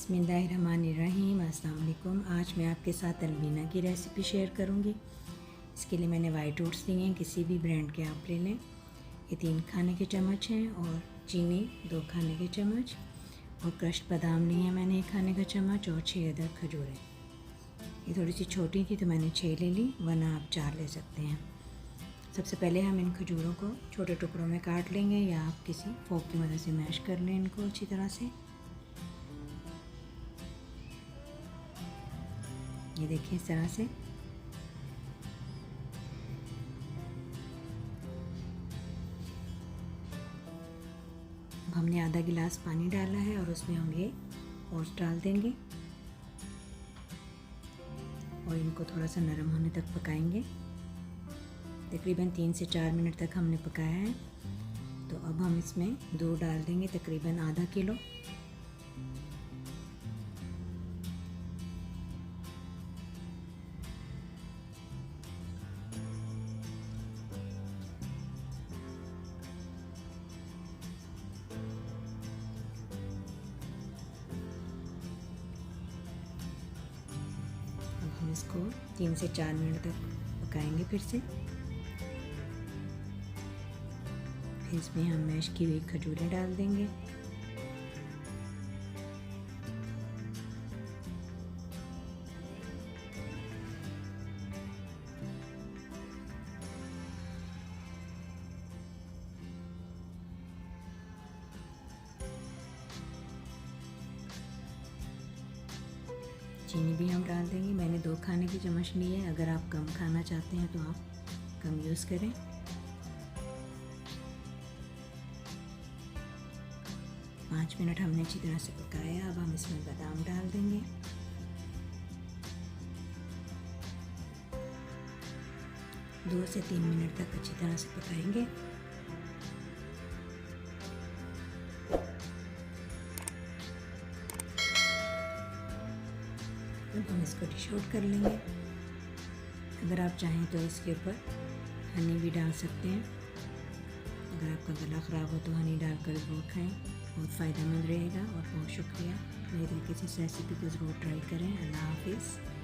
बिस्मिल्लाहिर्रहमानिर्रहीम। अस्सलाम वालेकुम। आज मैं आपके साथ अल्बीना की रेसिपी शेयर करूंगी। इसके लिए मैंने वाइट ओट्स लिए हैं, किसी भी ब्रांड के आप ले लें। ये 3 खाने के चम्मच हैं और चीनी 2 खाने के चम्मच और क्रश्ड बादाम लिए हैं मैंने 1 खाने का चम्मच और 6 अदर खजूरें। ये थोड़ी सी छोटी थी तो मैंने 6 ले ली, वरना आप 4 ले सकते हैं। सबसे पहले हम इन खजूरों को छोटे टुकड़ों में काट लेंगे या आप किसी फोक की मदद से मैश कर लें इनको अच्छी तरह से। ये देखिए इस तरह से। अब हमने आधा गिलास पानी डाला है और उसमें हम ये ओट्स डाल देंगे और इनको थोड़ा सा नरम होने तक पकाएंगे। तकरीबन 3 से 4 मिनट तक हमने पकाया है। तो अब हम इसमें दूध डाल देंगे, तकरीबन आधा किलो। अब हम इसको 3 से 4 मिनट तक पकाएंगे फिर से। फिर इसमें हम मैश की हुई खजूरें डाल देंगे। चीनी भी हम डाल देंगे। मैंने 2 खाने के चम्मच लिए हैं, अगर आप कम खाना चाहते हैं तो आप कम यूज़ करें। पाँच मिनट हमने अच्छी तरह से पकाया। अब हम इसमें बादाम डाल देंगे। दो से 3 मिनट तक अच्छी तरह से पकाएंगे। अब हम इसको डिश आउट कर लेंगे। अगर आप चाहें तो इसके ऊपर हनी भी डाल सकते हैं। अगर आपका गला ख़राब हो तो हनी डालकर ज़रूर खाएं, बहुत फ़ायदेमंद रहेगा। और बहुत शुक्रिया। मेरे तरीके से इस रेसिपी को ज़रूर ट्राई करें। अल्लाह हाफिज़।